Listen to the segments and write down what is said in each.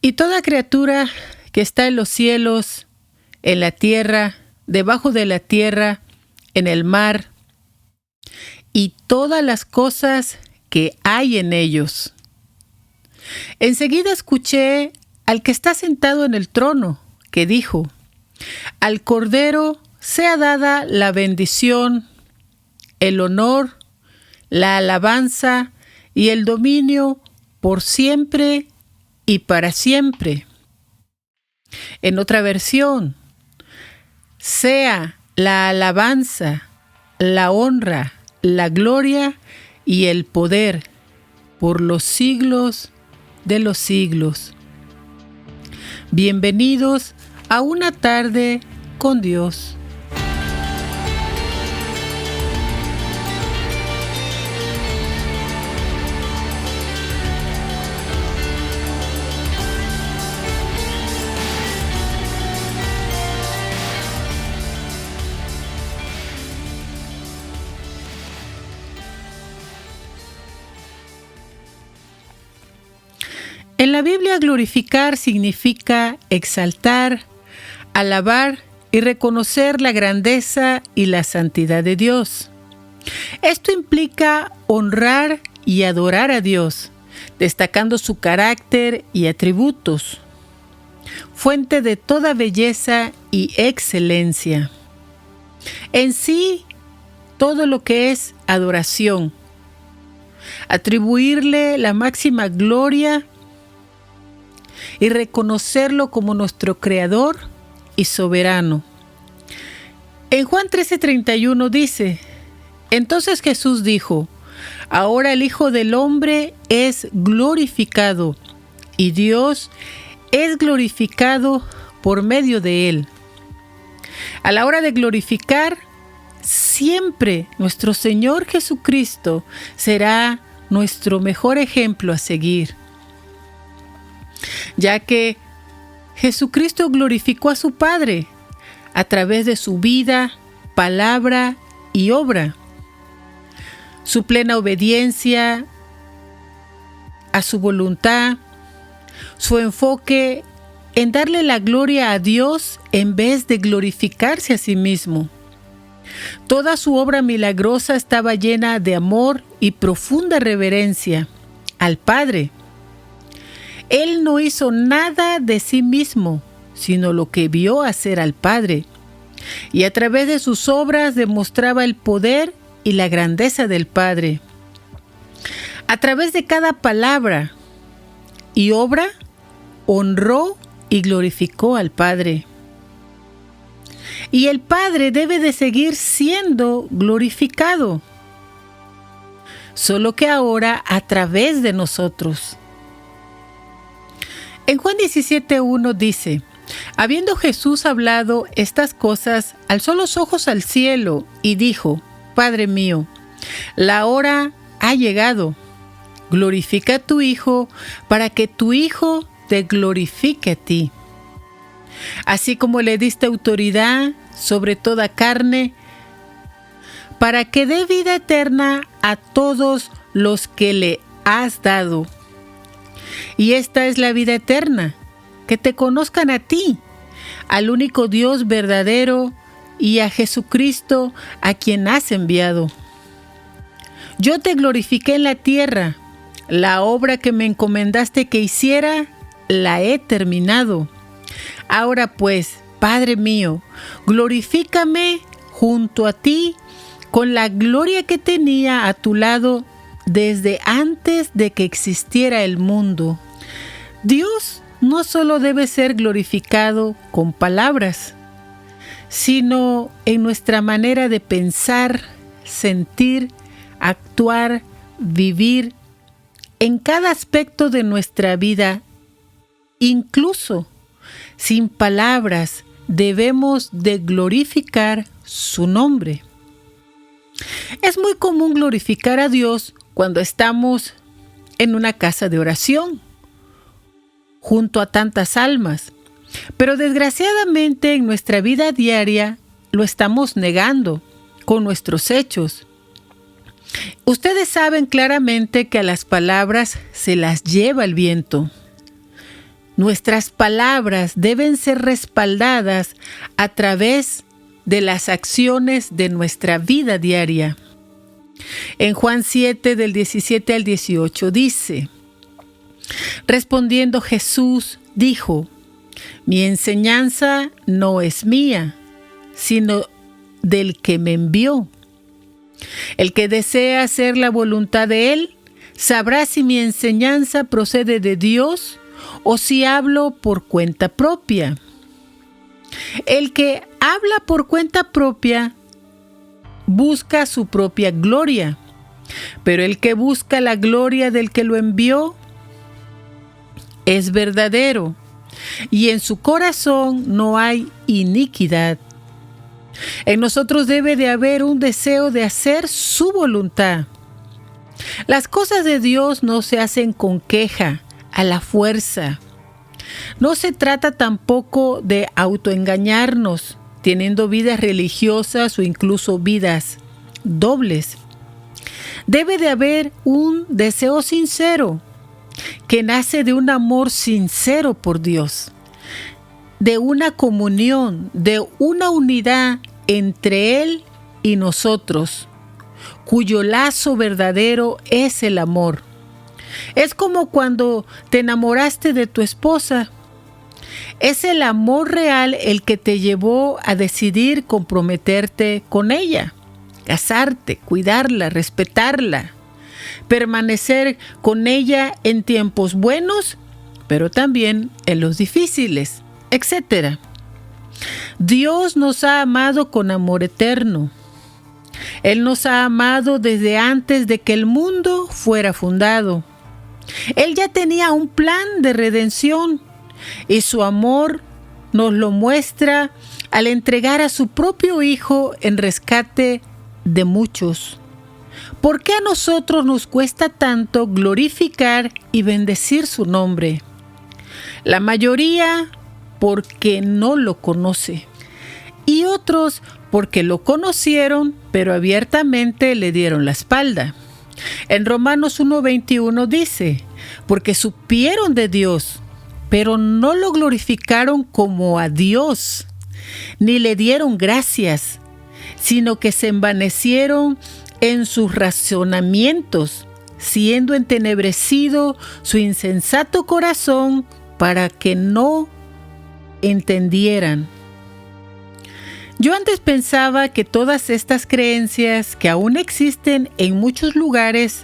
Y toda criatura que está en los cielos, en la tierra, debajo de la tierra, en el mar, y todas las cosas que hay en ellos. Enseguida escuché al que está sentado en el trono, que dijo: al Cordero sea dada la bendición, el honor, la alabanza y el dominio por siempre y para siempre. En otra versión, sea la alabanza, la honra, la gloria y el poder por los siglos de los siglos. Bienvenidos a una tarde con Dios. En la Biblia, glorificar significa exaltar, alabar y reconocer la grandeza y la santidad de Dios. Esto implica honrar y adorar a Dios, destacando su carácter y atributos, fuente de toda belleza y excelencia. En sí, todo lo que es adoración, atribuirle la máxima gloria y reconocerlo como nuestro Creador y soberano. En Juan 13:31 dice: entonces Jesús dijo: ahora el Hijo del Hombre es glorificado, y Dios es glorificado por medio de él. A la hora de glorificar, siempre nuestro Señor Jesucristo será nuestro mejor ejemplo a seguir, ya que Jesucristo glorificó a su Padre a través de su vida, palabra y obra. Su plena obediencia a su voluntad, su enfoque en darle la gloria a Dios en vez de glorificarse a sí mismo. Toda su obra milagrosa estaba llena de amor y profunda reverencia al Padre. Él no hizo nada de sí mismo, sino lo que vio hacer al Padre, y a través de sus obras demostraba el poder y la grandeza del Padre. A través de cada palabra y obra, honró y glorificó al Padre. Y el Padre debe de seguir siendo glorificado, solo que ahora a través de nosotros. En Juan 17:1 dice: habiendo Jesús hablado estas cosas, alzó los ojos al cielo y dijo: Padre mío, la hora ha llegado. Glorifica a tu Hijo, para que tu Hijo te glorifique a ti. Así como le diste autoridad sobre toda carne, para que dé vida eterna a todos los que le has dado. Y esta es la vida eterna, que te conozcan a ti, al único Dios verdadero, y a Jesucristo, a quien has enviado. Yo te glorifiqué en la tierra, la obra que me encomendaste que hiciera, la he terminado. Ahora pues, Padre mío, glorifícame junto a ti con la gloria que tenía a tu lado desde antes de que existiera el mundo. Dios no solo debe ser glorificado con palabras, sino en nuestra manera de pensar, sentir, actuar, vivir, en cada aspecto de nuestra vida. Incluso sin palabras debemos de glorificar su nombre. Es muy común glorificar a Dios cuando estamos en una casa de oración, junto a tantas almas, pero desgraciadamente en nuestra vida diaria lo estamos negando con nuestros hechos. Ustedes saben claramente que a las palabras se las lleva el viento. Nuestras palabras deben ser respaldadas a través de las acciones de nuestra vida diaria. En Juan 7, del 17 al 18 dice: respondiendo Jesús dijo: mi enseñanza no es mía, sino del que me envió. El que desea hacer la voluntad de Él, sabrá si mi enseñanza procede de Dios o si hablo por cuenta propia. El que habla por cuenta propia busca su propia gloria, pero el que busca la gloria del que lo envió es verdadero, y en su corazón no hay iniquidad. En nosotros debe de haber un deseo de hacer su voluntad. Las cosas de Dios no se hacen con queja, a la fuerza. No se trata tampoco de autoengañarnos, teniendo vidas religiosas o incluso vidas dobles. Debe de haber un deseo sincero que nace de un amor sincero por Dios, de una comunión, de una unidad entre Él y nosotros, cuyo lazo verdadero es el amor. Es como cuando te enamoraste de tu esposa. Es el amor real el que te llevó a decidir comprometerte con ella, casarte, cuidarla, respetarla, permanecer con ella en tiempos buenos, pero también en los difíciles, etc. Dios nos ha amado con amor eterno. Él nos ha amado desde antes de que el mundo fuera fundado. Él ya tenía un plan de redención y su amor nos lo muestra al entregar a su propio Hijo en rescate de muchos. ¿Por qué a nosotros nos cuesta tanto glorificar y bendecir su nombre? La mayoría porque no lo conoce, y otros porque lo conocieron, pero abiertamente le dieron la espalda. En Romanos 1:21 dice: porque supieron de Dios, pero no lo glorificaron como a Dios, ni le dieron gracias, sino que se envanecieron en sus razonamientos, siendo entenebrecido su insensato corazón, para que no entendieran. Yo antes pensaba que todas estas creencias que aún existen en muchos lugares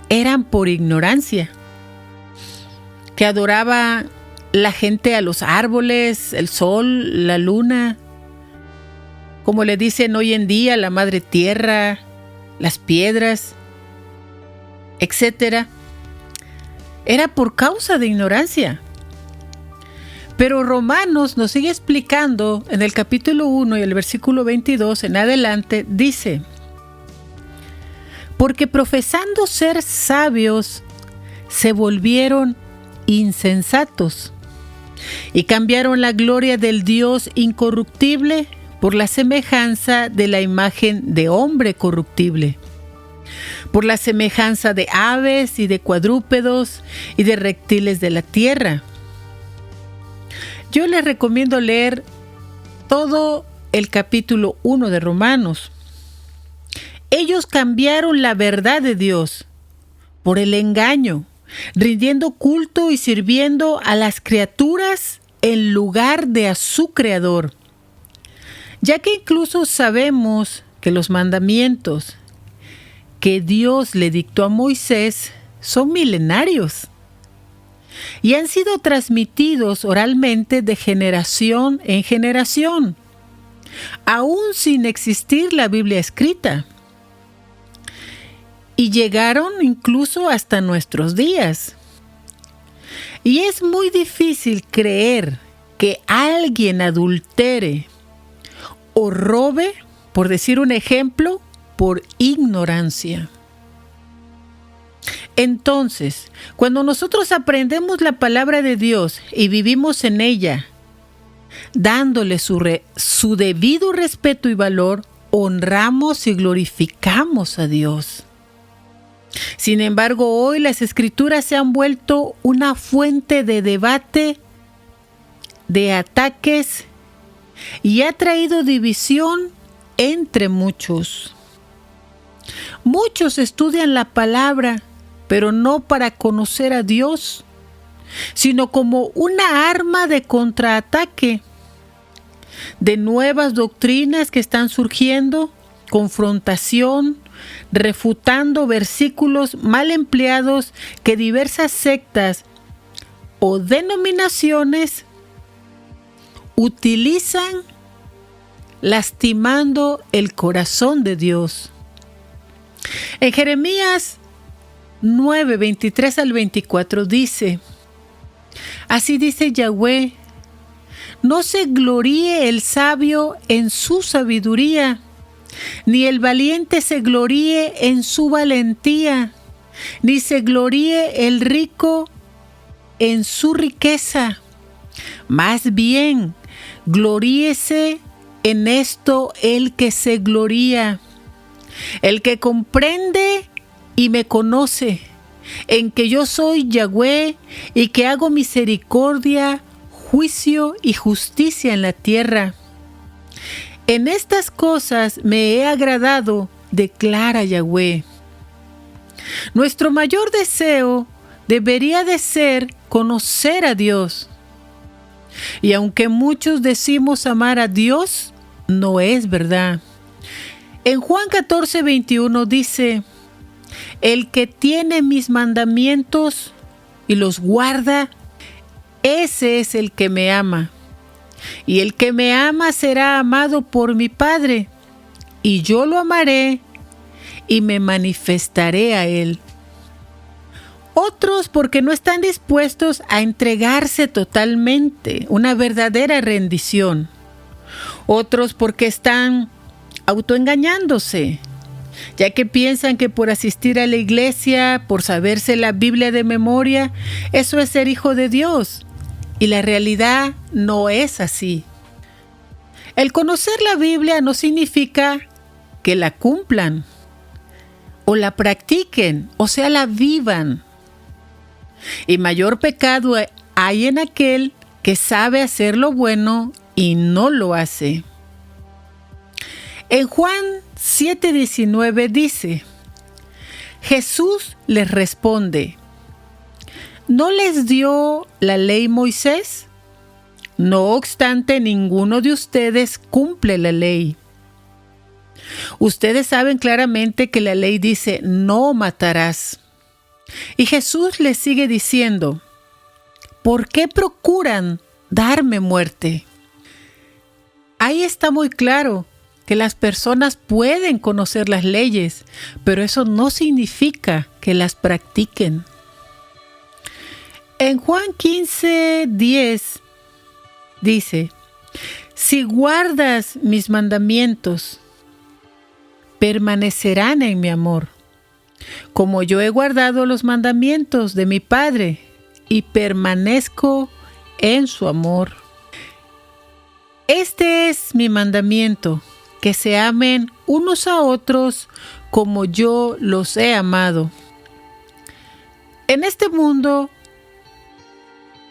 eran por ignorancia, que adoraba la gente a los árboles, el sol, la luna, como le dicen hoy en día, la madre tierra, las piedras, etc. Era por causa de ignorancia. Pero Romanos nos sigue explicando en el capítulo 1 y el versículo 22 en adelante, dice: porque profesando ser sabios, se volvieron insensatos y cambiaron la gloria del Dios incorruptible por la semejanza de la imagen de hombre corruptible, por la semejanza de aves y de cuadrúpedos y de reptiles de la tierra. Yo les recomiendo leer todo el capítulo 1 de Romanos. Ellos cambiaron la verdad de Dios por el engaño, rindiendo culto y sirviendo a las criaturas en lugar de a su Creador. Ya que incluso sabemos que los mandamientos que Dios le dictó a Moisés son milenarios y han sido transmitidos oralmente de generación en generación, aún sin existir la Biblia escrita. Y llegaron incluso hasta nuestros días. Y es muy difícil creer que alguien adultere o robe, por decir un ejemplo, por ignorancia. Entonces, cuando nosotros aprendemos la palabra de Dios y vivimos en ella, dándole su debido respeto y valor, honramos y glorificamos a Dios. Sin embargo, hoy las Escrituras se han vuelto una fuente de debate de ataques y ha traído división entre muchos. Muchos estudian la palabra, pero no para conocer a Dios, sino como una arma de contraataque de nuevas doctrinas que están surgiendo, confrontación, refutando versículos mal empleados que diversas sectas o denominaciones utilizan, lastimando el corazón de Dios. En Jeremías 9, 23 al 24 dice: así dice Yahweh, no se gloríe el sabio en su sabiduría, ni el valiente se gloríe en su valentía, ni se gloríe el rico en su riqueza. Más bien, gloríese en esto el que se gloría, el que comprende y me conoce, en que yo soy Yahweh y que hago misericordia, juicio y justicia en la tierra. En estas cosas me he agradado, declara Yahweh. Nuestro mayor deseo debería de ser conocer a Dios. Y aunque muchos decimos amar a Dios, no es verdad. En Juan 14, 21 dice: el que tiene mis mandamientos y los guarda, ese es el que me ama. Y el que me ama será amado por mi Padre, y yo lo amaré y me manifestaré a él. Otros porque no están dispuestos a entregarse totalmente, una verdadera rendición. Otros porque están autoengañándose, ya que piensan que por asistir a la iglesia, por saberse la Biblia de memoria, eso es ser hijo de Dios. Y la realidad no es así. El conocer la Biblia no significa que la cumplan, o la practiquen, o sea, la vivan. Y mayor pecado hay en aquel que sabe hacer lo bueno y no lo hace. En Juan 7:19 dice: Jesús les responde: ¿no les dio la ley Moisés? No obstante, ninguno de ustedes cumple la ley. Ustedes saben claramente que la ley dice: no matarás. Y Jesús les sigue diciendo: ¿por qué procuran darme muerte? Ahí está muy claro que las personas pueden conocer las leyes, pero eso no significa que las practiquen. En Juan 15:10 dice: si guardas mis mandamientos, permanecerán en mi amor, como yo he guardado los mandamientos de mi Padre y permanezco en su amor. Este es mi mandamiento, que se amen unos a otros como yo los he amado. En este mundo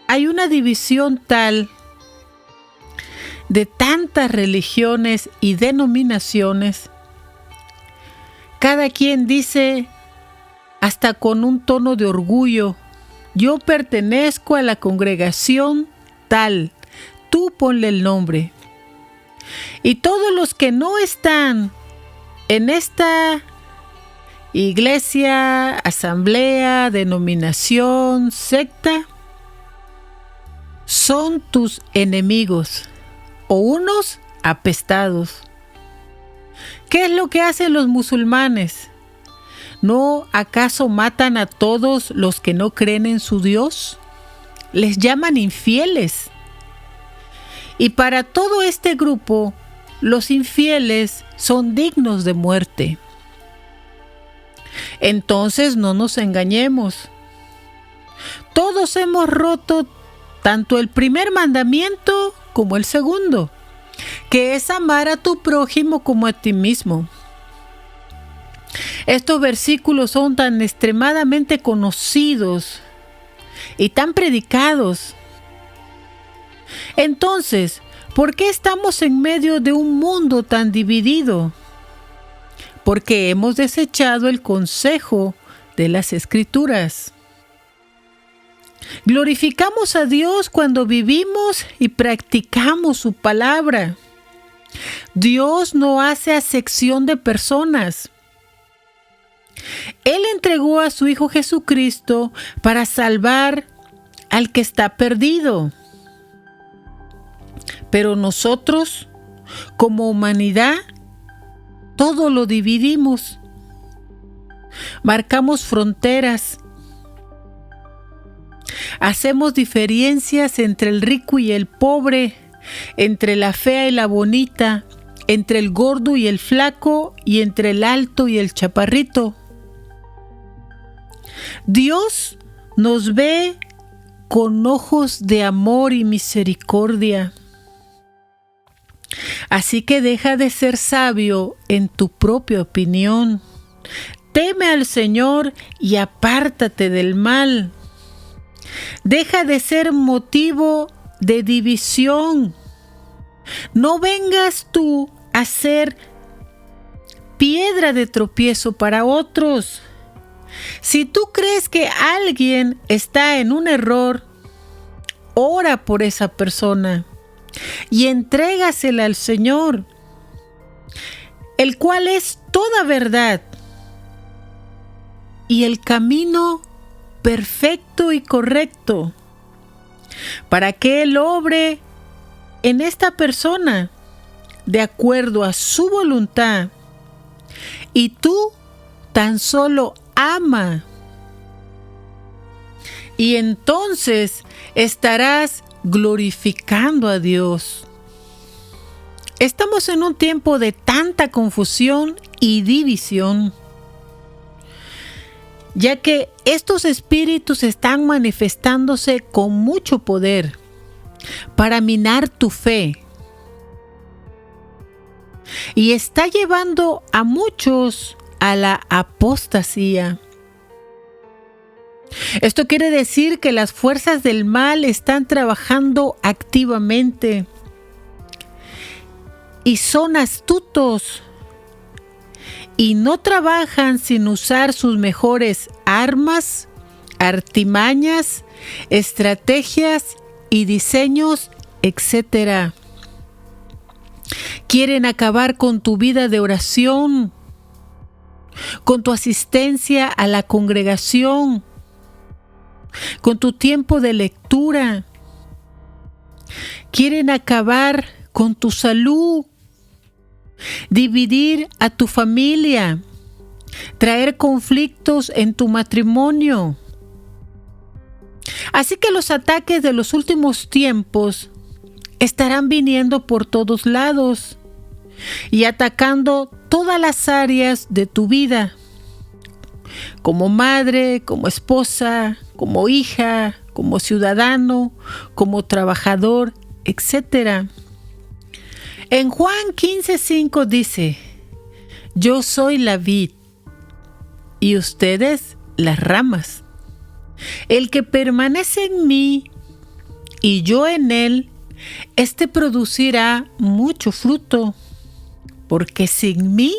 hay una división tal de tantas religiones y denominaciones. Cada quien dice, hasta con un tono de orgullo: yo pertenezco a la congregación tal, tú ponle el nombre. Y todos los que no están en esta iglesia, asamblea, denominación, secta, son tus enemigos o unos apestados. ¿Qué es lo que hacen los musulmanes? ¿No acaso matan a todos los que no creen en su Dios? Les llaman infieles. Y para todo este grupo, los infieles son dignos de muerte. Entonces no nos engañemos. Todos hemos roto tanto el primer mandamiento como el segundo, que es amar a tu prójimo como a ti mismo. Estos versículos son tan extremadamente conocidos y tan predicados, Entonces, ¿por qué estamos en medio de un mundo tan dividido? Porque hemos desechado el consejo de las Escrituras. Glorificamos a Dios cuando vivimos y practicamos su palabra. Dios no hace acepción de personas. Él entregó a su Hijo Jesucristo para salvar al que está perdido. Pero nosotros, como humanidad, todo lo dividimos. Marcamos fronteras. Hacemos diferencias entre el rico y el pobre, entre la fea y la bonita, entre el gordo y el flaco y entre el alto y el chaparrito. Dios nos ve con ojos de amor y misericordia. Así que deja de ser sabio en tu propia opinión. Teme al Señor y apártate del mal. Deja de ser motivo de división. No vengas tú a ser piedra de tropiezo para otros. Si tú crees que alguien está en un error, ora por esa persona y entrégasela al Señor, el cual es toda verdad y el camino perfecto y correcto, para que Él obre en esta persona de acuerdo a su voluntad, y tú tan solo ama, y entonces estarás glorificando a Dios. Estamos en un tiempo de tanta confusión y división, ya que estos espíritus están manifestándose con mucho poder para minar tu fe, y está llevando a muchos a la apostasía. Esto quiere decir que las fuerzas del mal están trabajando activamente y son astutos y no trabajan sin usar sus mejores armas, artimañas, estrategias y diseños, etc. Quieren acabar con tu vida de oración, con tu asistencia a la congregación, con tu tiempo de lectura. Quieren acabar con tu salud, dividir a tu familia, traer conflictos en tu matrimonio. Así que los ataques de los últimos tiempos estarán viniendo por todos lados y atacando todas las áreas de tu vida, como madre, como esposa, como hija, como ciudadano, como trabajador, etc. En Juan 15:5 dice: yo soy la vid y ustedes las ramas. El que permanece en mí y yo en él, éste producirá mucho fruto, porque sin mí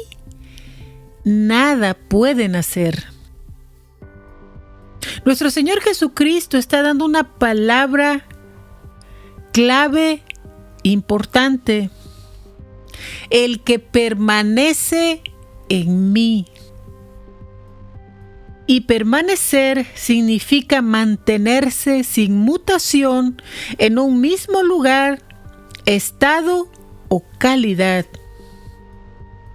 nada pueden hacer. Nuestro Señor Jesucristo está dando una palabra clave importante: el que permanece en mí. Y permanecer significa mantenerse sin mutación en un mismo lugar, estado o calidad.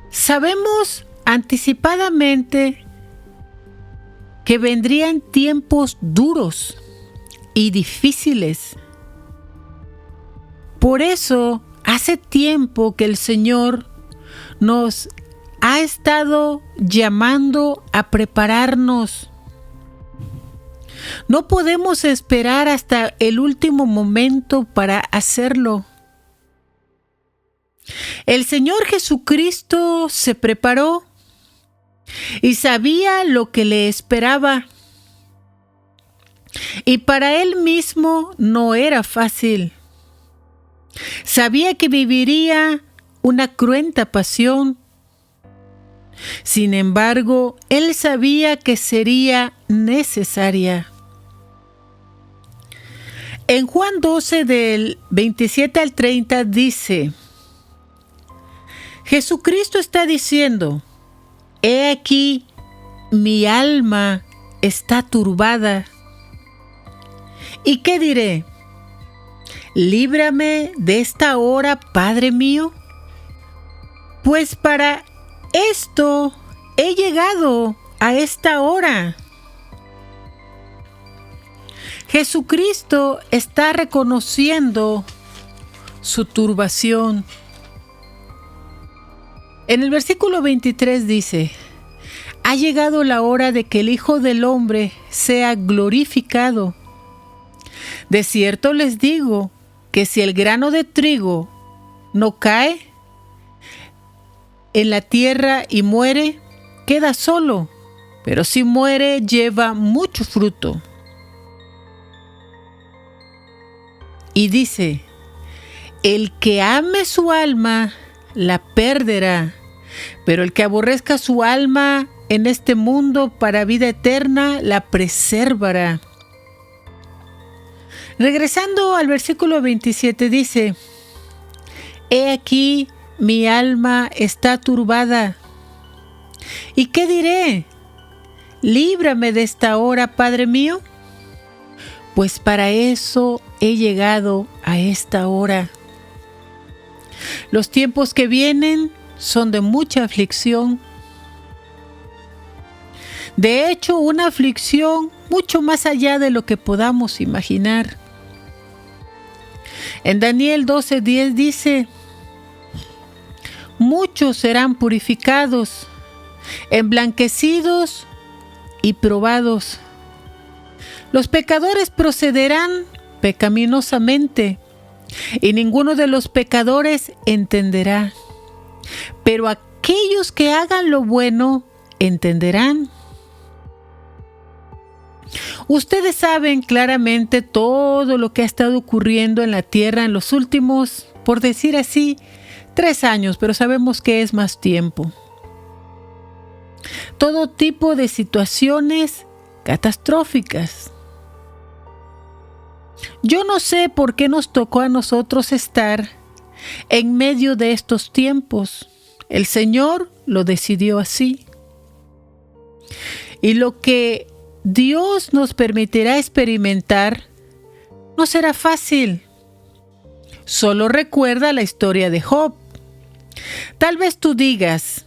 Sabemos anticipadamente que vendrían tiempos duros y difíciles. Por eso, hace tiempo que el Señor nos ha estado llamando a prepararnos. No podemos esperar hasta el último momento para hacerlo. El Señor Jesucristo se preparó y sabía lo que le esperaba. Y para Él mismo no era fácil. Sabía que viviría una cruenta pasión. Sin embargo, él sabía que sería necesaria. En Juan 12, del 27 al 30, dice: Jesucristo está diciendo: He aquí, mi alma está turbada. ¿Y qué diré? Líbrame de esta hora, Padre mío. Pues para esto he llegado a esta hora. Jesucristo está reconociendo su turbación. En el versículo 23 dice: Ha llegado la hora de que el Hijo del Hombre sea glorificado. De cierto les digo que si el grano de trigo no cae en la tierra y muere, queda solo, pero si muere, lleva mucho fruto. Y dice: el que ame su alma, la perderá, pero el que aborrezca su alma en este mundo para vida eterna, la preservará. Regresando al versículo 27 dice: He aquí, mi alma está turbada. ¿Y qué diré? Líbrame de esta hora, Padre mío. Pues para eso he llegado a esta hora. Los tiempos que vienen son de mucha aflicción. De hecho, una aflicción mucho más allá de lo que podamos imaginar. En Daniel 12:10 dice: muchos serán purificados, emblanquecidos y probados. Los pecadores procederán pecaminosamente, y ninguno de los pecadores entenderá. Pero aquellos que hagan lo bueno entenderán. Ustedes saben claramente todo lo que ha estado ocurriendo en la tierra en los últimos, por decir así, 3 años, pero sabemos que es más tiempo. Todo tipo de situaciones catastróficas. Yo no sé por qué nos tocó a nosotros estar en medio de estos tiempos. El Señor lo decidió así. Y lo que Dios nos permitirá experimentar no será fácil. Solo recuerda la historia de Job. Tal vez tú digas: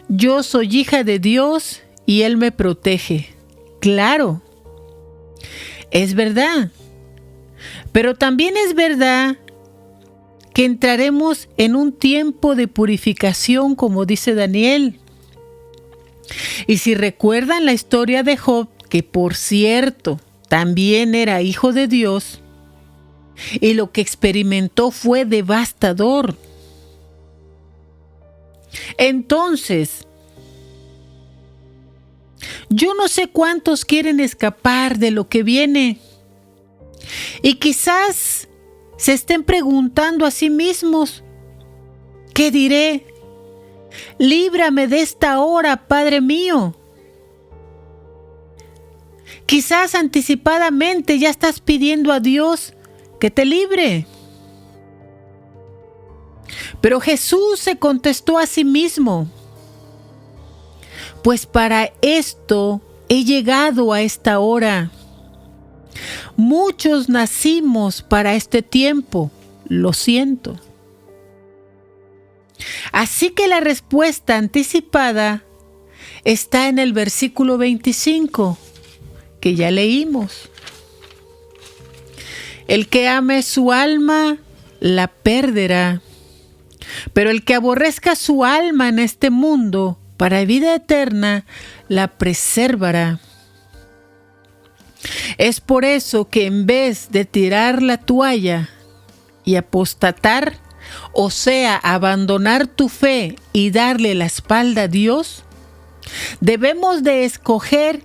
yo soy hija de Dios y Él me protege. Claro, es verdad. Pero también es verdad que entraremos en un tiempo de purificación, como dice Daniel. Y si recuerdan la historia de Job, que por cierto también era hijo de Dios, y lo que experimentó fue devastador. Entonces, yo no sé cuántos quieren escapar de lo que viene, y quizás se estén preguntando a sí mismos: ¿qué diré? Líbrame de esta hora, Padre mío. Quizás anticipadamente ya estás pidiendo a Dios que te libre. Pero Jesús se contestó a sí mismo: pues para esto he llegado a esta hora. Muchos nacimos para este tiempo, lo siento. Así que la respuesta anticipada está en el versículo 25, que ya leímos. El que ame su alma, la perderá. Pero el que aborrezca su alma en este mundo, para vida eterna, la preservará. Es por eso que en vez de tirar la toalla y apostatar, o sea, abandonar tu fe y darle la espalda a Dios, debemos de escoger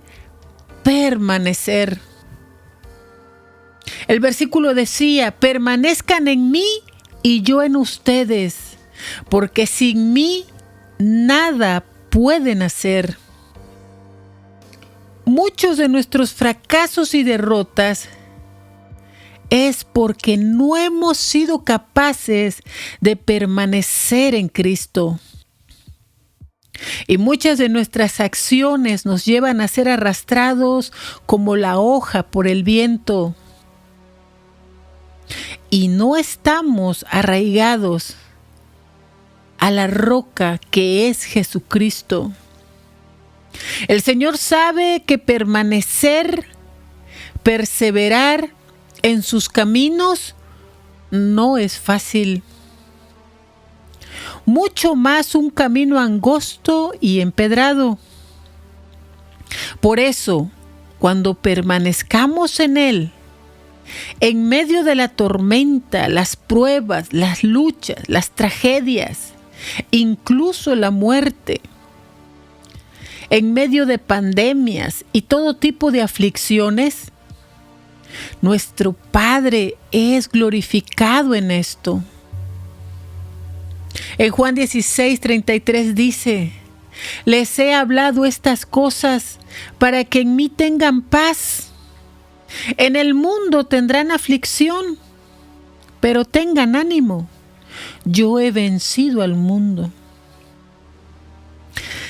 permanecer. El versículo decía: permanezcan en mí y yo en ustedes, porque sin mí nada pueden hacer. Muchos de nuestros fracasos y derrotas es porque no hemos sido capaces de permanecer en Cristo. Y muchas de nuestras acciones nos llevan a ser arrastrados como la hoja por el viento. Y no estamos arraigados a la roca que es Jesucristo. El Señor sabe que permanecer, perseverar en sus caminos no es fácil. Mucho más un camino angosto y empedrado. Por eso, cuando permanezcamos en Él, en medio de la tormenta, las pruebas, las luchas, las tragedias, incluso la muerte, en medio de pandemias y todo tipo de aflicciones, nuestro Padre es glorificado en esto. En Juan 16:33 dice: les he hablado estas cosas para que en mí tengan paz. En el mundo tendrán aflicción, pero tengan ánimo. Yo he vencido al mundo.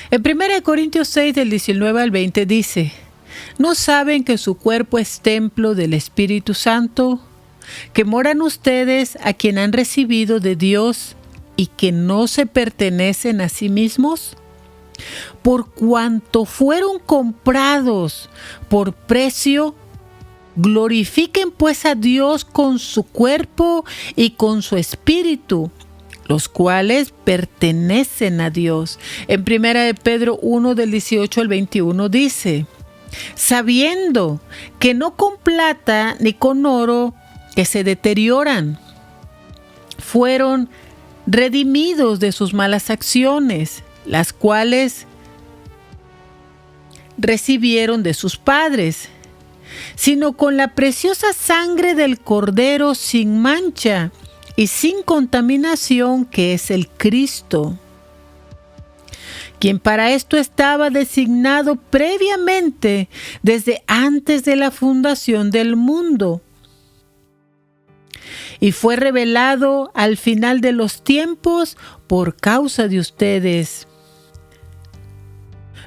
En 1 Corintios 6, del 19 al 20 dice: ¿no saben que su cuerpo es templo del Espíritu Santo, que moran ustedes, a quien han recibido de Dios, y que no se pertenecen a sí mismos? Por cuanto fueron comprados por precio, glorifiquen pues a Dios con su cuerpo y con su espíritu, los cuales pertenecen a Dios. En 1 Pedro 1, del 18 al 21 dice: sabiendo que no con plata ni con oro que se deterioran, fueron redimidos de sus malas acciones, las cuales recibieron de sus padres, sino con la preciosa sangre del Cordero sin mancha y sin contaminación, que es el Cristo, quien para esto estaba designado previamente desde antes de la fundación del mundo, y fue revelado al final de los tiempos por causa de ustedes,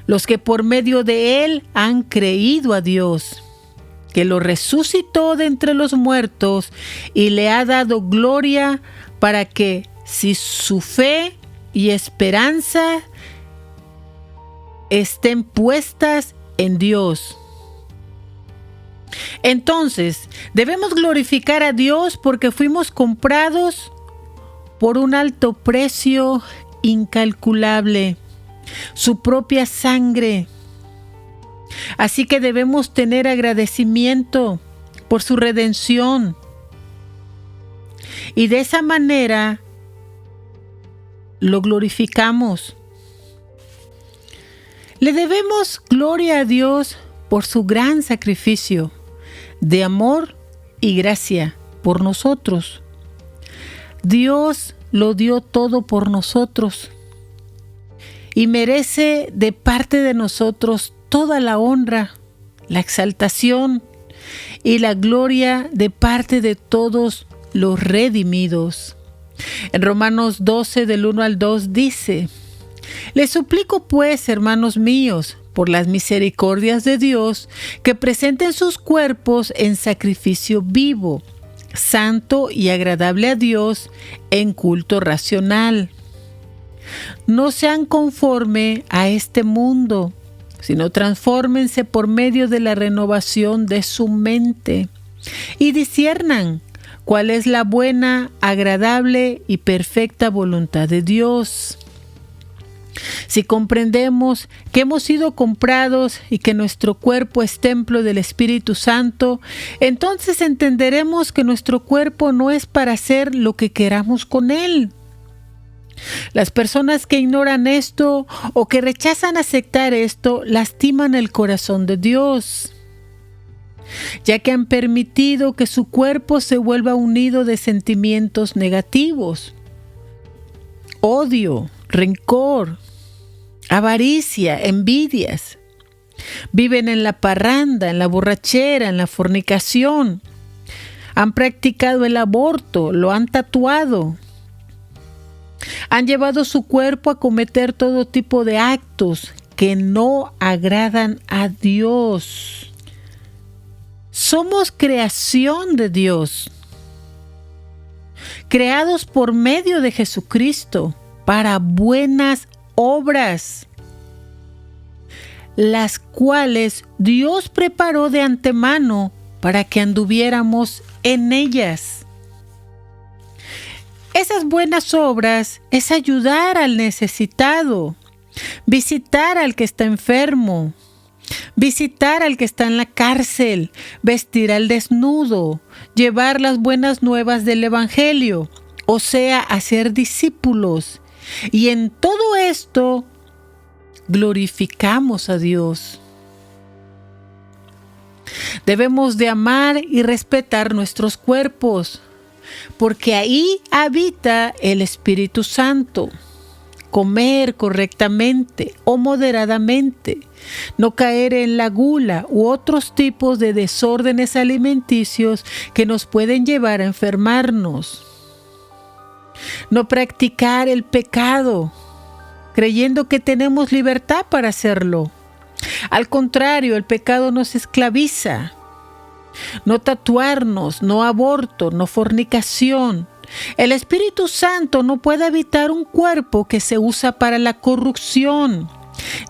los que por medio de Él han creído a Dios, que lo resucitó de entre los muertos y le ha dado gloria, para que, si su fe y esperanza estén puestas en Dios, entonces debemos glorificar a Dios, porque fuimos comprados por un alto precio incalculable, su propia sangre. Así que debemos tener agradecimiento por su redención, y de esa manera lo glorificamos. Le debemos gloria a Dios por su gran sacrificio de amor y gracia por nosotros. Dios lo dio todo por nosotros y merece de parte de nosotros toda la honra, la exaltación y la gloria de parte de todos los redimidos. En Romanos 12, del 1 al 2 dice: les suplico pues, hermanos míos, por las misericordias de Dios, que presenten sus cuerpos en sacrificio vivo, santo y agradable a Dios, en culto racional. No sean conforme a este mundo, sino transfórmense por medio de la renovación de su mente, y disciernan cuál es la buena, agradable y perfecta voluntad de Dios. Si comprendemos que hemos sido comprados y que nuestro cuerpo es templo del Espíritu Santo, entonces entenderemos que nuestro cuerpo no es para hacer lo que queramos con él. Las personas que ignoran esto o que rechazan aceptar esto lastiman el corazón de Dios. ya que han permitido que su cuerpo se vuelva un nido de sentimientos negativos, odio, rencor, avaricia, envidias. Viven en la parranda, en la borrachera, en la fornicación. Han practicado el aborto, lo han tatuado. Han llevado su cuerpo a cometer todo tipo de actos que no agradan a Dios. Somos creación de Dios, creados por medio de Jesucristo para buenas obras, las cuales Dios preparó de antemano para que anduviéramos en ellas. Esas buenas obras es ayudar al necesitado, visitar al que está enfermo, visitar al que está en la cárcel, vestir al desnudo, llevar las buenas nuevas del Evangelio, o sea, hacer discípulos. Y en todo esto glorificamos a Dios. Debemos de amar y respetar nuestros cuerpos, porque ahí habita el Espíritu Santo. Comer correctamente o moderadamente, no caer en la gula u otros tipos de desórdenes alimenticios que nos pueden llevar a enfermarnos. No practicar el pecado, creyendo que tenemos libertad para hacerlo. Al contrario, el pecado nos esclaviza. No tatuarnos, no aborto, no fornicación. El Espíritu Santo no puede habitar un cuerpo que se usa para la corrupción,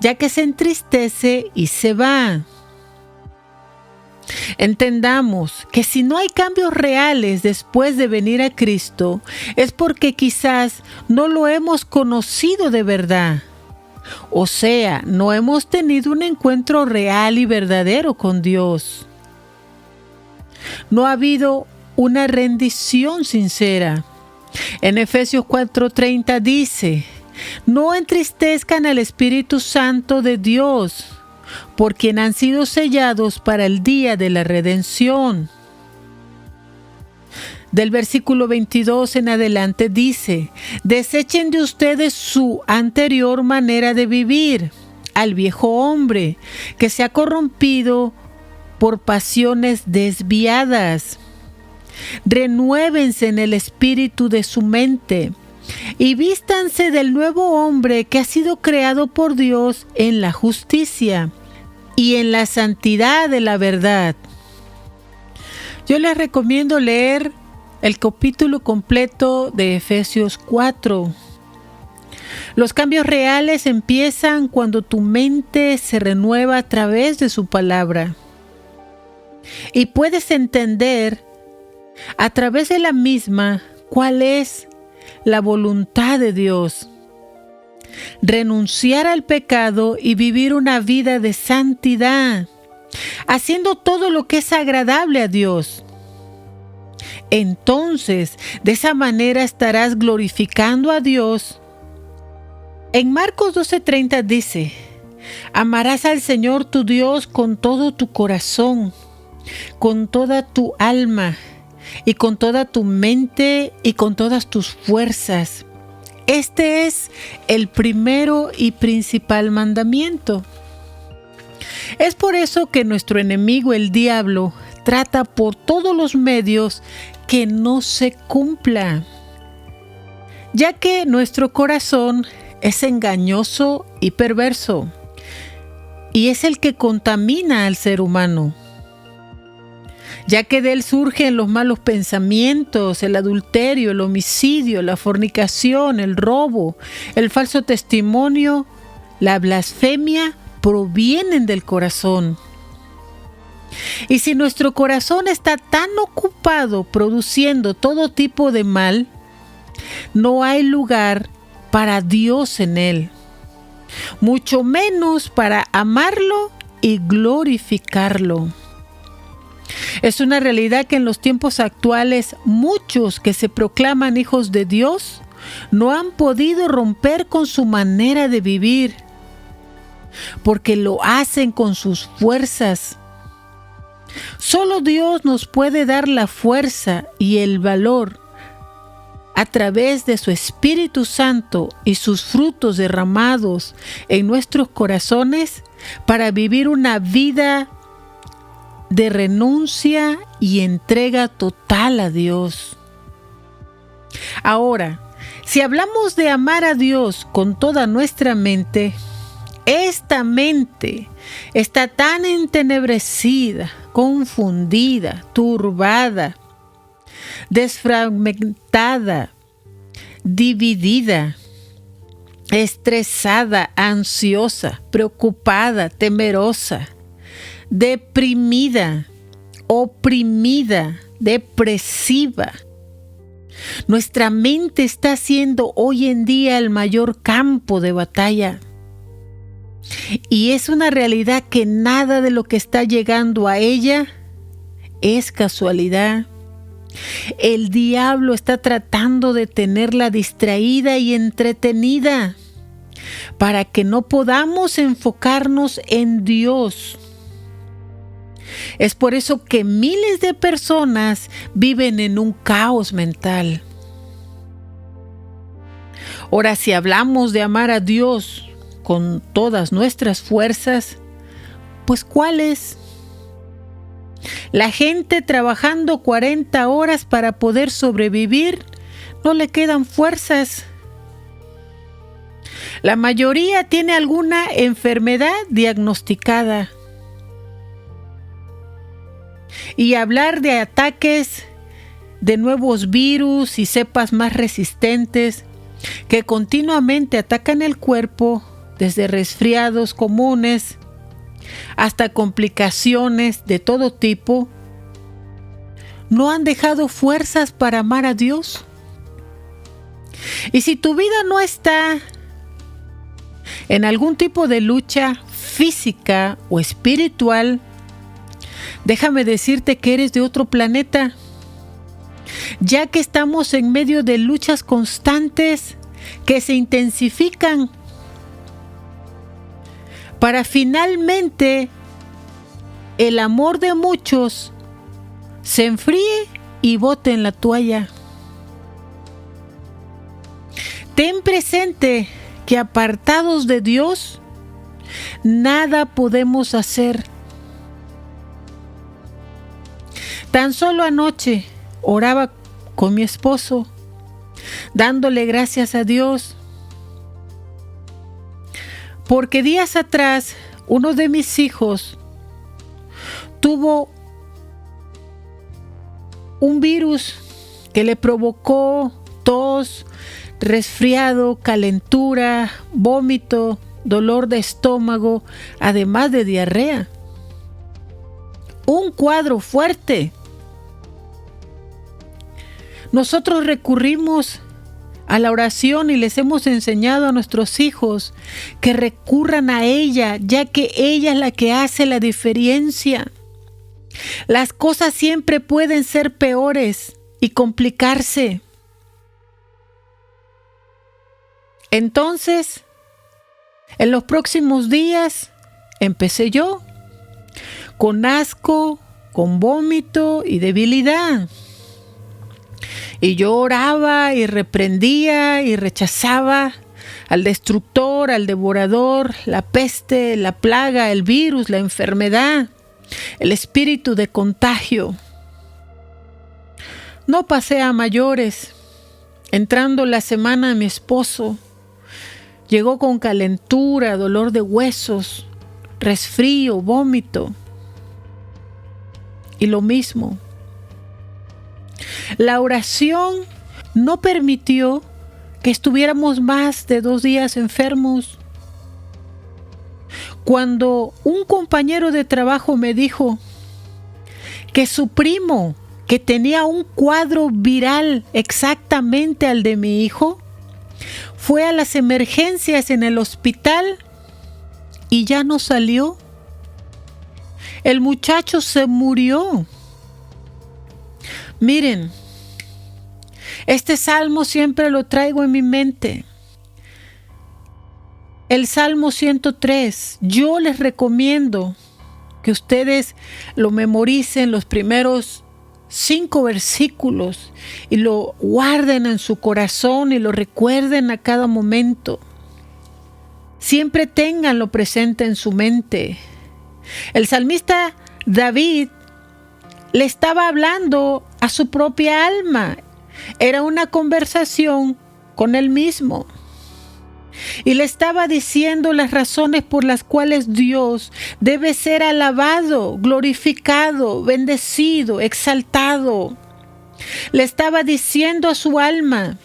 ya que se entristece y se va. Entendamos que si no hay cambios reales después de venir a Cristo, es porque quizás no lo hemos conocido de verdad. O sea, no hemos tenido un encuentro real y verdadero con Dios. No ha habido una rendición sincera. En Efesios 4:30 dice: no entristezcan al Espíritu Santo de Dios, por quien han sido sellados para el día de la redención. Del versículo 22 en adelante dice: desechen de ustedes su anterior manera de vivir, al viejo hombre, que se ha corrompido por pasiones desviadas. Renuévense en el espíritu de su mente y vístanse del nuevo hombre que ha sido creado por Dios en la justicia y en la santidad de la verdad. Yo les recomiendo leer el capítulo completo de Efesios 4. Los cambios reales empiezan cuando tu mente se renueva a través de su palabra. Y puedes entender a través de la misma cuál es la voluntad de Dios. Renunciar al pecado y vivir una vida de santidad, haciendo todo lo que es agradable a Dios. Entonces, de esa manera estarás glorificando a Dios. En Marcos 12:30 dice: amarás al Señor tu Dios con todo tu corazón, con toda tu alma y con toda tu mente y con todas tus fuerzas. Este es el primero y principal mandamiento. Es por eso que nuestro enemigo, el diablo, trata por todos los medios que no se cumpla, ya que nuestro corazón es engañoso y perverso, y es el que contamina al ser humano, ya que de él surgen los malos pensamientos, el adulterio, el homicidio, la fornicación, el robo, el falso testimonio, la blasfemia, provienen del corazón. Y si nuestro corazón está tan ocupado produciendo todo tipo de mal, no hay lugar para Dios en él, mucho menos para amarlo y glorificarlo. Es una realidad que en los tiempos actuales muchos que se proclaman hijos de Dios no han podido romper con su manera de vivir, porque lo hacen con sus fuerzas. Solo Dios nos puede dar la fuerza y el valor a través de su Espíritu Santo y sus frutos derramados en nuestros corazones para vivir una vida de renuncia y entrega total a Dios. Ahora, si hablamos de amar a Dios con toda nuestra mente, esta mente está tan entenebrecida, confundida, turbada, desfragmentada, dividida, estresada, ansiosa, preocupada, temerosa, deprimida, oprimida, depresiva. Nuestra mente está siendo hoy en día el mayor campo de batalla. Y es una realidad que nada de lo que está llegando a ella es casualidad. El diablo está tratando de tenerla distraída y entretenida para que no podamos enfocarnos en Dios. Es por eso que miles de personas viven en un caos mental. Ahora, si hablamos de amar a Dios con todas nuestras fuerzas, pues ¿cuáles? La gente trabajando 40 horas para poder sobrevivir, no le quedan fuerzas. La mayoría tiene alguna enfermedad diagnosticada. Y hablar de ataques de nuevos virus y cepas más resistentes que continuamente atacan el cuerpo, desde resfriados comunes hasta complicaciones de todo tipo, ¿no han dejado fuerzas para amar a Dios? Y si tu vida no está en algún tipo de lucha física o espiritual, déjame decirte que eres de otro planeta, ya que estamos en medio de luchas constantes que se intensifican para finalmente el amor de muchos se enfríe y boten la toalla. Ten presente que apartados de Dios, nada podemos hacer. Tan solo anoche oraba con mi esposo, dándole gracias a Dios, porque días atrás uno de mis hijos tuvo un virus que le provocó tos, resfriado, calentura, vómito, dolor de estómago, además de diarrea. Un cuadro fuerte. Nosotros recurrimos a la oración y les hemos enseñado a nuestros hijos que recurran a ella, ya que ella es la que hace la diferencia. Las cosas siempre pueden ser peores y complicarse. Entonces, en los próximos días, empecé yo con asco, con vómito y debilidad. Y yo oraba y reprendía y rechazaba al destructor, al devorador, la peste, la plaga, el virus, la enfermedad, el espíritu de contagio. No pasé a mayores. Entrando la semana, mi esposo llegó con calentura, dolor de huesos, resfrío, vómito. Y lo mismo. La oración no permitió que estuviéramos más de 2 días enfermos. Cuando un compañero de trabajo me dijo que su primo, que tenía un cuadro viral exactamente al de mi hijo, fue a las emergencias en el hospital y ya no salió. El muchacho se murió. Miren, este salmo siempre lo traigo en mi mente. El Salmo 103. Yo les recomiendo que ustedes lo memoricen los primeros 5 versículos y lo guarden en su corazón y lo recuerden a cada momento. Siempre ténganlo presente en su mente. El salmista David le estaba hablando a su propia alma. Era una conversación con él mismo. Y le estaba diciendo las razones por las cuales Dios debe ser alabado, glorificado, bendecido, exaltado. Le estaba diciendo a su alma: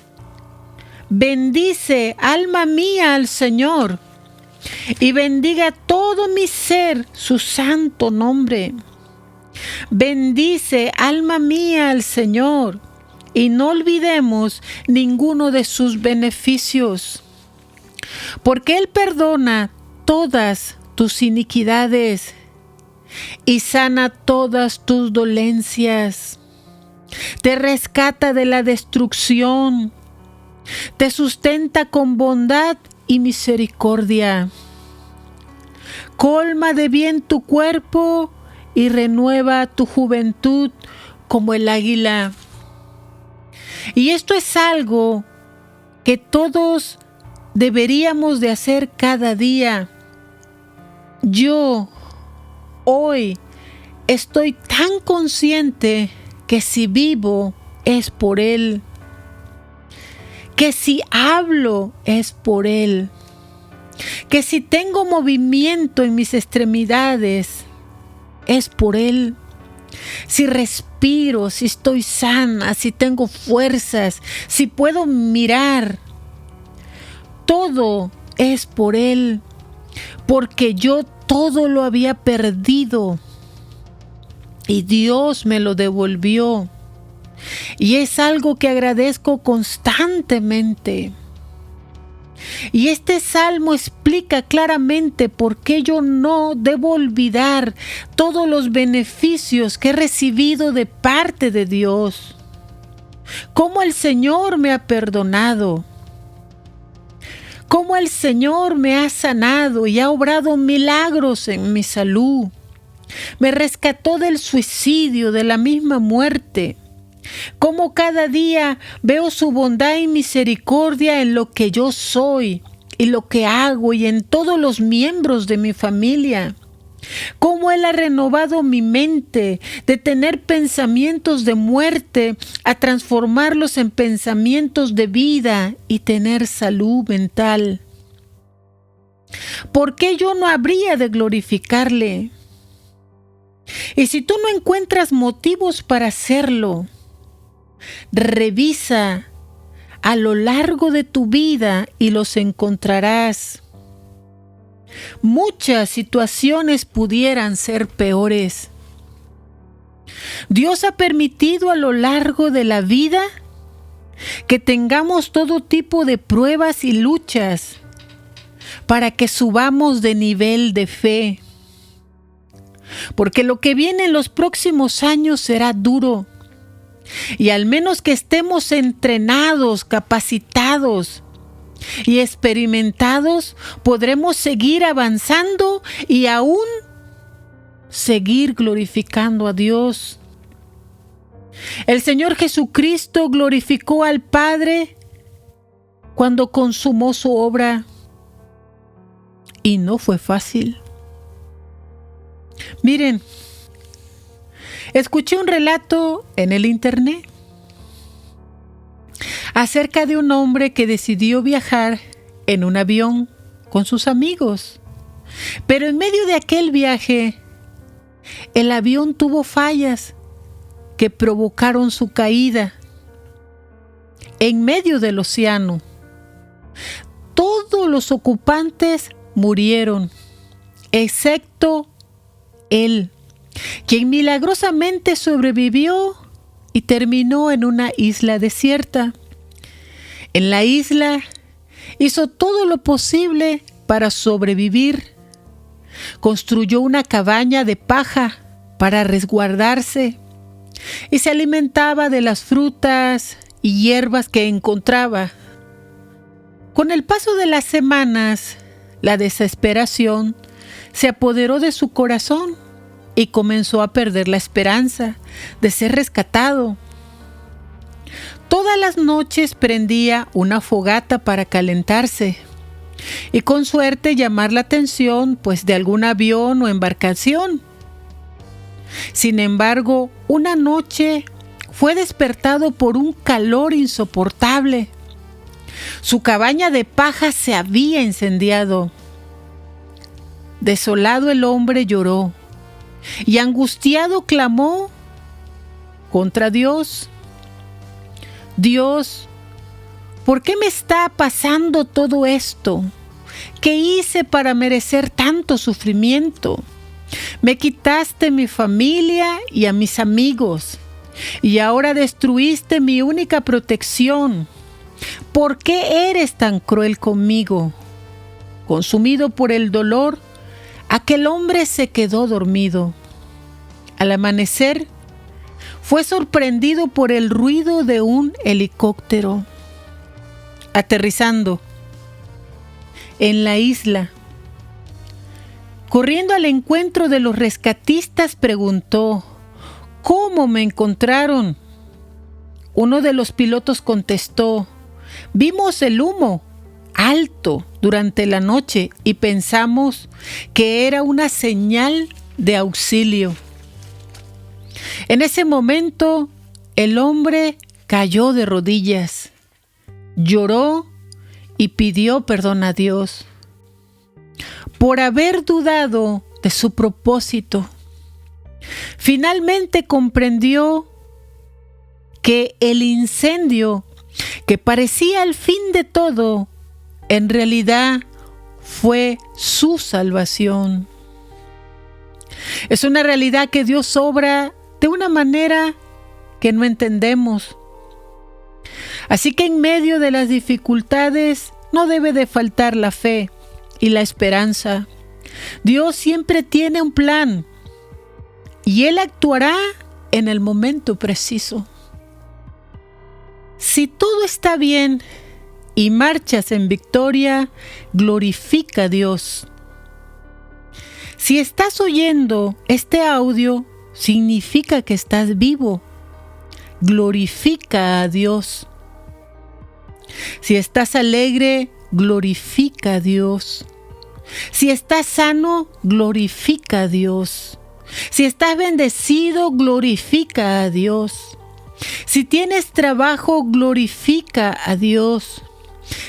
bendice, alma mía, al Señor, y bendiga todo mi ser su santo nombre. Bendice, alma mía, al Señor, y no olvidemos ninguno de sus beneficios, porque Él perdona todas tus iniquidades y sana todas tus dolencias. Te rescata de la destrucción, te sustenta con bondad y misericordia. Colma de bien tu cuerpo y renueva tu juventud como el águila. Y esto es algo que todos deberíamos de hacer cada día. Yo hoy estoy tan consciente que si vivo es por Él, que si hablo es por Él, que si tengo movimiento en mis extremidades es por Él. Si respiro, si estoy sana, si tengo fuerzas, si puedo mirar, todo es por Él, porque yo todo lo había perdido y Dios me lo devolvió. Y es algo que agradezco constantemente. Y este salmo explica claramente por qué yo no debo olvidar todos los beneficios que he recibido de parte de Dios. Cómo el Señor me ha perdonado. Cómo el Señor me ha sanado y ha obrado milagros en mi salud. Me rescató del suicidio, de la misma muerte. Cómo cada día veo su bondad y misericordia en lo que yo soy y lo que hago y en todos los miembros de mi familia. Cómo Él ha renovado mi mente de tener pensamientos de muerte a transformarlos en pensamientos de vida y tener salud mental. ¿Por qué yo no habría de glorificarle? Y si tú no encuentras motivos para hacerlo, revisa a lo largo de tu vida y los encontrarás. Muchas situaciones pudieran ser peores. Dios ha permitido a lo largo de la vida que tengamos todo tipo de pruebas y luchas para que subamos de nivel de fe. Porque lo que viene en los próximos años será duro. Y al menos que estemos entrenados, capacitados y experimentados, podremos seguir avanzando y aún seguir glorificando a Dios. El Señor Jesucristo glorificó al Padre cuando consumó su obra y no fue fácil. Miren, escuché un relato en el internet acerca de un hombre que decidió viajar en un avión con sus amigos. Pero en medio de aquel viaje, el avión tuvo fallas que provocaron su caída en medio del océano. Todos los ocupantes murieron, excepto él, quien milagrosamente sobrevivió y terminó en una isla desierta. En la isla hizo todo lo posible para sobrevivir. Construyó una cabaña de paja para resguardarse y se alimentaba de las frutas y hierbas que encontraba. Con el paso de las semanas, la desesperación se apoderó de su corazón y comenzó a perder la esperanza de ser rescatado. Todas las noches prendía una fogata para calentarse y con suerte llamar la atención de algún avión o embarcación. Sin embargo, una noche fue despertado por un calor insoportable. Su cabaña de paja se había incendiado. Desolado el hombre lloró y angustiado clamó contra Dios. Dios, ¿por qué me está pasando todo esto? ¿Qué hice para merecer tanto sufrimiento? Me quitaste mi familia y a mis amigos, y ahora destruiste mi única protección. ¿Por qué eres tan cruel conmigo? Consumido por el dolor, aquel hombre se quedó dormido. Al amanecer, fue sorprendido por el ruido de un helicóptero aterrizando en la isla. Corriendo al encuentro de los rescatistas, preguntó: ¿cómo me encontraron? Uno de los pilotos contestó: vimos el humo alto durante la noche y pensamos que era una señal de auxilio. En ese momento, el hombre cayó de rodillas, lloró y pidió perdón a Dios por haber dudado de su propósito. Finalmente comprendió que el incendio, que parecía el fin de todo, en realidad fue su salvación. Es una realidad que Dios obra de una manera que no entendemos. Así que en medio de las dificultades no debe de faltar la fe y la esperanza. Dios siempre tiene un plan y Él actuará en el momento preciso. Si todo está bien y marchas en victoria, glorifica a Dios. Si estás oyendo este audio, significa que estás vivo. Glorifica a Dios. Si estás alegre, glorifica a Dios. Si estás sano, glorifica a Dios. Si estás bendecido, glorifica a Dios. Si tienes trabajo, glorifica a Dios.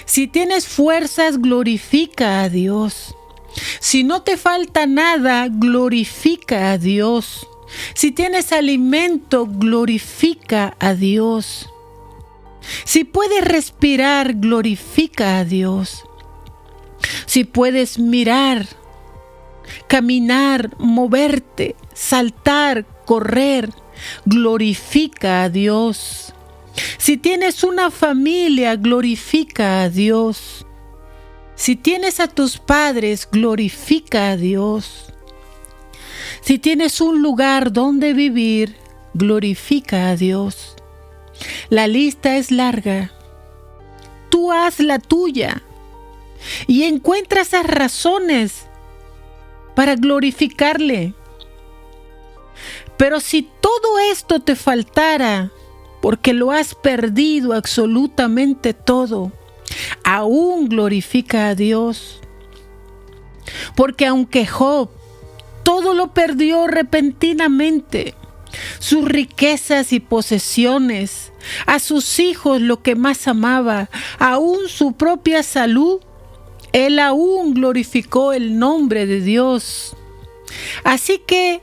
Si tienes fuerzas, glorifica a Dios. Si no te falta nada, glorifica a Dios. Si tienes alimento, glorifica a Dios. Si puedes respirar, glorifica a Dios. Si puedes mirar, caminar, moverte, saltar, correr, glorifica a Dios. Si tienes una familia, glorifica a Dios. Si tienes a tus padres, glorifica a Dios. Si tienes un lugar donde vivir, glorifica a Dios. La lista es larga. Tú haz la tuya y encuentra esas razones para glorificarle. Pero si todo esto te faltara, porque lo has perdido absolutamente todo, aún glorifica a Dios. Porque aunque Job todo lo perdió repentinamente, sus riquezas y posesiones, a sus hijos lo que más amaba, aún su propia salud, él aún glorificó el nombre de Dios. Así que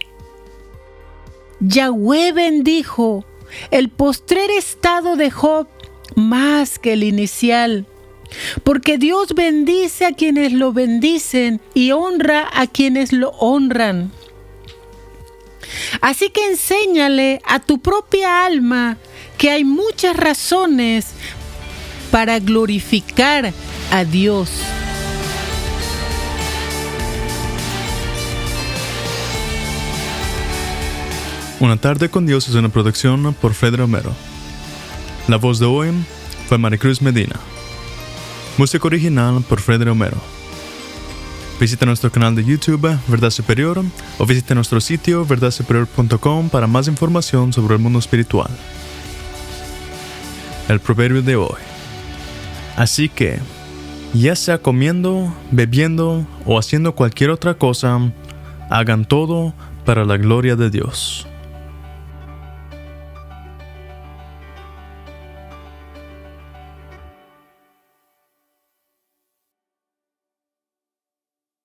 Yahweh bendijo el postrer estado de Job más que el inicial, porque Dios bendice a quienes lo bendicen y honra a quienes lo honran. Así que enséñale a tu propia alma que hay muchas razones para glorificar a Dios. Una tarde con Dios es una producción por Fred Romero. La voz de hoy fue Maricruz Medina. Música original por Fred Romero. Visita nuestro canal de YouTube, Verdad Superior, o visite nuestro sitio verdadsuperior.com para más información sobre el mundo espiritual. El proverbio de hoy. Así que, ya sea comiendo, bebiendo o haciendo cualquier otra cosa, hagan todo para la gloria de Dios.